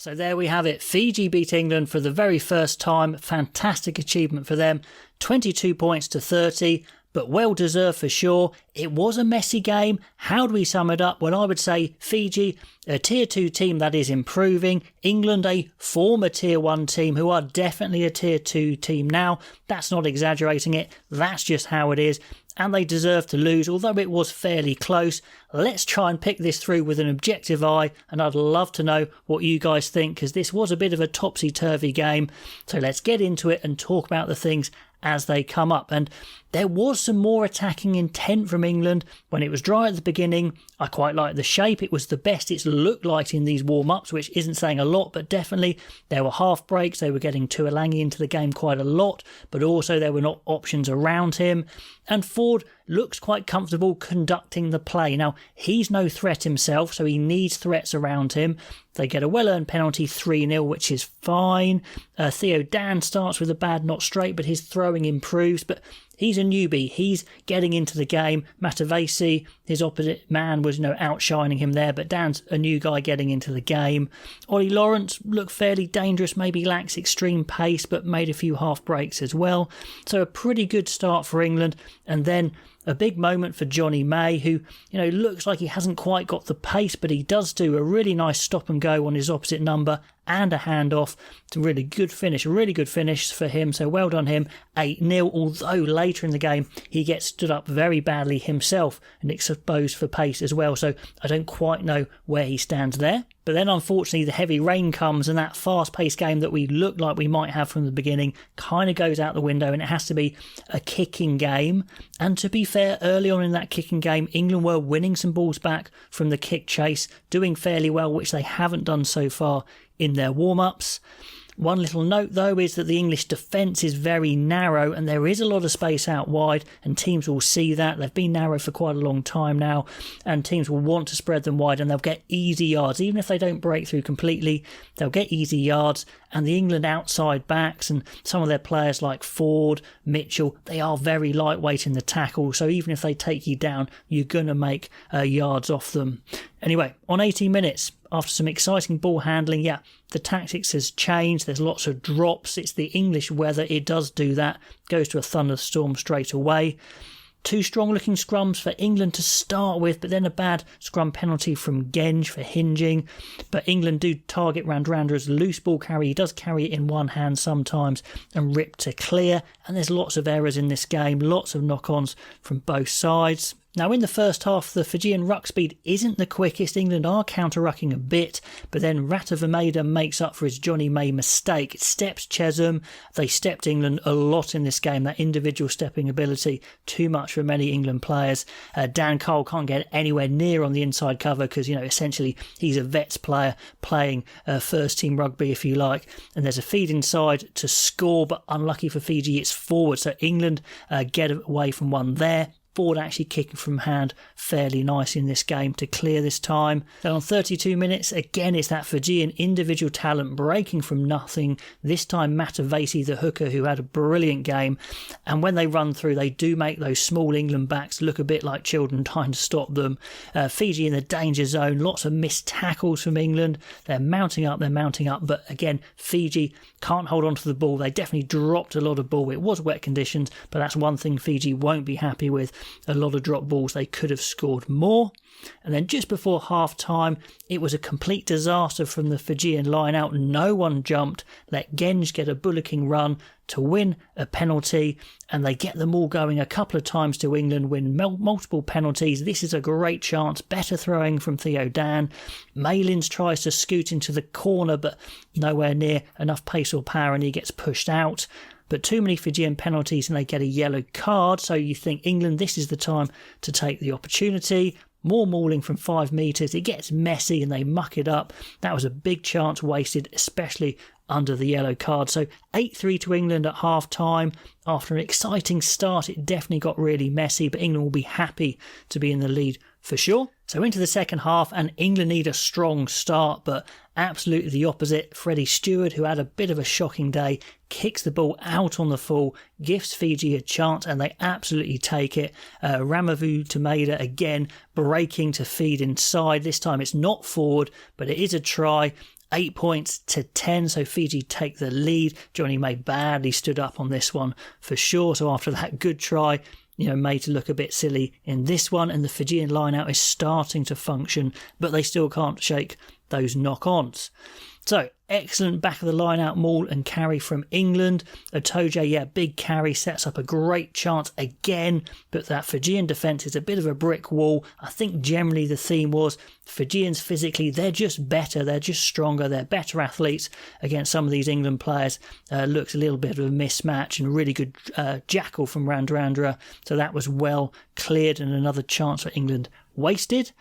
So there we have it. Fiji beat England for the very first time. Fantastic achievement for them. 22 points to 30, but well deserved for sure. It was a messy game. How do we sum it up? Well, I would say Fiji, a tier 2 team that is improving. England, a former tier 1 team who are definitely a tier 2 team now. That's not exaggerating it. That's just how it is. And they deserve to lose, although it was fairly close. Let's try and pick this through with an objective eye, and I'd love to know what you guys think, because this was a bit of a topsy-turvy game. So let's get into it and talk about the things as they come up. And there was some more attacking intent from England when it was dry at the beginning. I quite liked the shape. It was the best it's looked like in these warm-ups, which isn't saying a lot, but definitely there were half breaks. They were getting Tuolangi into the game quite a lot, but also there were not options around him. And Ford looks quite comfortable conducting the play. Now, he's no threat himself, so he needs threats around him. They get a well-earned penalty 3-0, which is fine. Theo Dan starts with a bad not straight, but his throwing improves. But he's a newbie. He's getting into the game. Matavesi, his opposite man, was outshining him there, but Dan's a new guy getting into the game. Ollie Lawrence looked fairly dangerous, maybe lacks extreme pace, but made a few half breaks as well. So a pretty good start for England. And then a big moment for Johnny May, who, looks like he hasn't quite got the pace, but he does do a really nice stop and go on his opposite number and a handoff. It's a really good finish for him, so well done him. 8-0, although later in the game he gets stood up very badly himself and exposed for pace as well, so I don't quite know where he stands there. But then unfortunately the heavy rain comes, and that fast-paced game that we looked like we might have from the beginning kind of goes out the window, and it has to be a kicking game. And to be fair, early on in that kicking game, England were winning some balls back from the kick chase, doing fairly well, which they haven't done so far in their warm-ups. One little note though is that the English defence is very narrow, and there is a lot of space out wide, and teams will see that. They've been narrow for quite a long time now, and teams will want to spread them wide, and they'll get easy yards. Even if they don't break through completely, they'll get easy yards. And the England outside backs and some of their players like Ford, Mitchell, they are very lightweight in the tackle, so even if they take you down, you're going to make yards off them. Anyway, on 18 minutes, after some exciting ball handling, the tactics has changed. There's lots of drops. It's the English weather. It does do that. Goes to a thunderstorm straight away. 2 strong-looking scrums for England to start with, but then a bad scrum penalty from Genge for hinging. But England do target Randrandra's loose ball carry. He does carry it in one hand sometimes and rip to clear. And there's lots of errors in this game, lots of knock-ons from both sides. Now, in the first half, the Fijian ruck speed isn't the quickest. England are counter-rucking a bit, but then Ratavameda makes up for his Johnny May mistake. It steps Chesham. They stepped England a lot in this game. That individual stepping ability, too much for many England players. Dan Cole can't get anywhere near on the inside cover because, essentially he's a vets player playing first-team rugby, if you like. And there's a feed inside to score, but unlucky for Fiji, it's forward. So England get away from one there. Ford actually kicking from hand fairly nice in this game to clear this time. Then on 32 minutes, again, it's that Fijian individual talent breaking from nothing. This time Matavesi, the hooker, who had a brilliant game. And when they run through, they do make those small England backs look a bit like children trying to stop them. Fiji in the danger zone, lots of missed tackles from England. They're mounting up, but again, Fiji can't hold on to the ball. They definitely dropped a lot of ball. It was wet conditions, but that's one thing Fiji won't be happy with. A lot of drop balls. They could have scored more. And then just before half time, it was a complete disaster from the Fijian line out. No one jumped. Let Genge get a bullocking run to win a penalty, and they get them all going a couple of times to England, win multiple penalties. This is a great chance. Better throwing from Theo Dan. Malins tries to scoot into the corner, but nowhere near enough pace or power, and he gets pushed out. But too many Fijian penalties and they get a yellow card. So you think, England, this is the time to take the opportunity. More mauling from 5 metres. It gets messy and they muck it up. That was a big chance wasted, especially under the yellow card. So 8-3 to England at half time. After an exciting start, it definitely got really messy, but England will be happy to be in the lead for sure. So into the second half, and England need a strong start, but absolutely the opposite. Freddie Stewart, who had a bit of a shocking day, kicks the ball out on the full, gives Fiji a chance, and they absolutely take it. Ramavu Tameda again breaking to feed inside. This time it's not forward, but it is a try. 8 points to 10, so Fiji take the lead. Johnny May badly stood up on this one for sure, so after that good try, made to look a bit silly in this one, and the Fijian line-out is starting to function, but they still can't shake those knock-ons. So, excellent back of the line-out maul and carry from England. Otoje, big carry, sets up a great chance again, but that Fijian defence is a bit of a brick wall. I think generally the theme was Fijians physically, they're just better, they're just stronger, they're better athletes against some of these England players. Looks a little bit of a mismatch, and a really good jackal from Randrandra, so that was well cleared, and another chance for England wasted.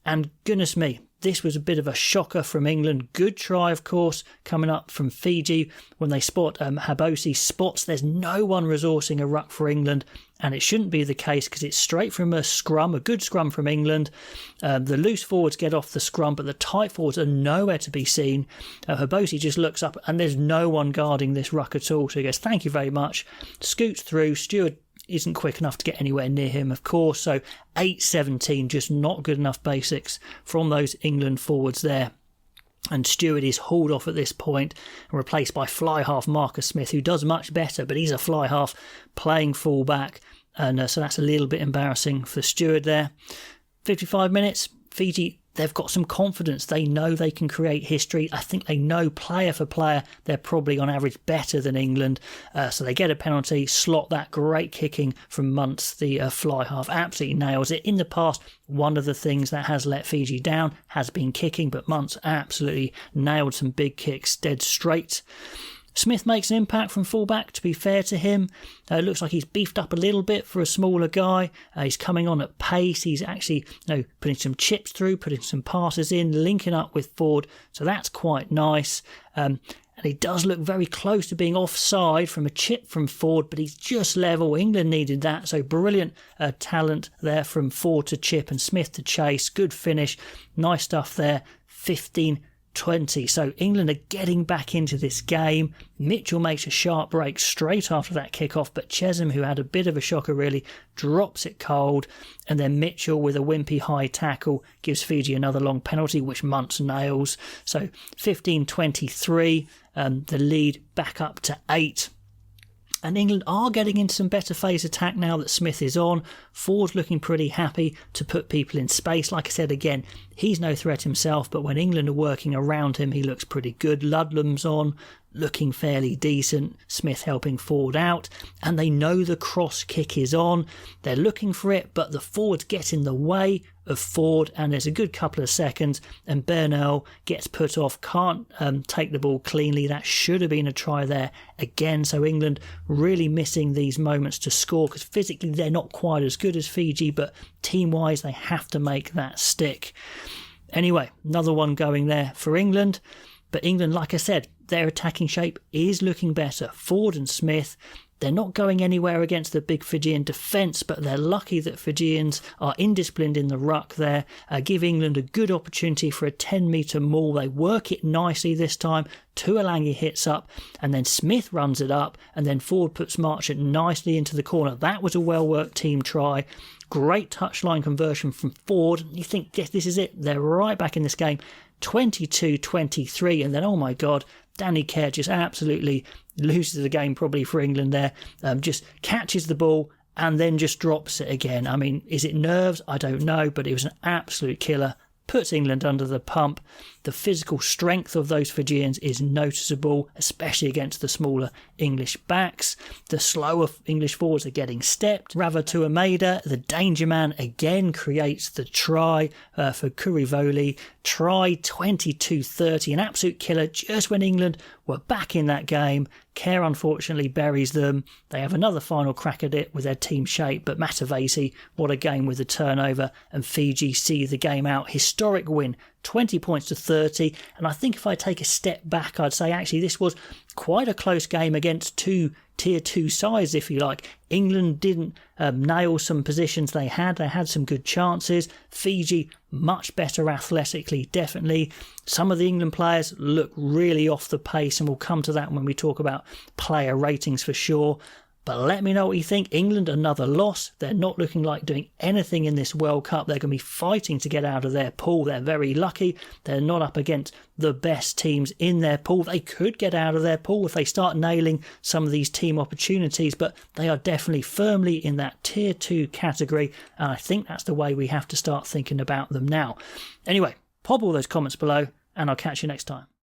And goodness me, this was a bit of a shocker from England. Good try, of course, coming up from Fiji when they spot Habosi spots. There's no one resourcing a ruck for England, and it shouldn't be the case because it's straight from a scrum, a good scrum from England. The loose forwards get off the scrum, but the tight forwards are nowhere to be seen. Habosi just looks up, and there's no one guarding this ruck at all. So he goes, "Thank you very much." Scoots through. Stewart isn't quick enough to get anywhere near him, of course, so 8-17, just not good enough basics from those England forwards there. And Stewart is hauled off at this point and replaced by fly half Marcus Smith, who does much better, but he's a fly half playing full back, and so that's a little bit embarrassing for Stewart there. 55 minutes, Fiji, they've got some confidence. They know they can create history. I think they know player for player they're probably on average better than England. So they get a penalty, slot that great kicking from Muntz, the fly half, absolutely nails it. In the past, one of the things that has let Fiji down has been kicking, but Muntz absolutely nailed some big kicks dead straight. Smith makes an impact from fullback, to be fair to him. It looks like he's beefed up a little bit for a smaller guy. He's coming on at pace. He's actually putting some chips through, putting some passes in, linking up with Ford. So that's quite nice. And he does look very close to being offside from a chip from Ford, but he's just level. England needed that. So brilliant talent there from Ford to chip and Smith to chase. Good finish. Nice stuff there. 15-20. So England are getting back into this game. Mitchell makes a sharp break straight after that kickoff, but Chesham, who had a bit of a shocker really, drops it cold, and then Mitchell with a wimpy high tackle gives Fiji another long penalty, which Muntz nails. So 15-23, the lead back up to 8. And England are getting into some better phase attack now that Smith is on. Ford's looking pretty happy to put people in space. Like I said again, he's no threat himself, but when England are working around him, he looks pretty good. Ludlam's on, looking fairly decent. Smith helping Ford out. And they know the cross kick is on. They're looking for it, but the forwards get in the way of Ford, and there's a good couple of seconds, and Bernal gets put off, can't take the ball cleanly. That should have been a try there again. So England really missing these moments to score, because physically they're not quite as good as Fiji, but team-wise they have to make that stick. Anyway, another one going there for England. But England, like I said, their attacking shape is looking better. Ford and Smith, they're not going anywhere against the big Fijian defence, but they're lucky that Fijians are indisciplined in the ruck there. Give England a good opportunity for a 10-metre maul. They work it nicely this time. Tuolangi hits up, and then Smith runs it up, and then Ford puts Marchant nicely into the corner. That was a well-worked team try. Great touchline conversion from Ford. You think, yes, this is it. They're right back in this game. 22-23, and then, oh my God, Danny Kerr just absolutely loses the game probably for England there. Just catches the ball and then just drops it again. I mean, is it nerves? I don't know, but it was an absolute killer. Puts England under the pump. The physical strength of those Fijians is noticeable, especially against the smaller English backs. The slower English forwards are getting stepped. Ravatuameda, the danger man, again creates the try for Kurivoli. Try 22-30, an absolute killer just when England were back in that game. Kerr unfortunately buries them. They have another final crack at it with their team shape, but Matavesi, what a game with the turnover, and Fiji see the game out. Historic win, 20 points to 30, and I think if I take a step back, I'd say actually this was quite a close game against two tier 2 sides, if you like. England didn't nail some positions they had some good chances. Fiji much better athletically, definitely. Some of the England players look really off the pace, and we'll come to that when we talk about player ratings for sure. But let me know what you think. England, another loss. They're not looking like doing anything in this World Cup. They're going to be fighting to get out of their pool. They're very lucky. They're not up against the best teams in their pool. They could get out of their pool if they start nailing some of these team opportunities, but they are definitely firmly in that tier 2 category, and I think that's the way we have to start thinking about them now. Anyway, pop all those comments below, and I'll catch you next time.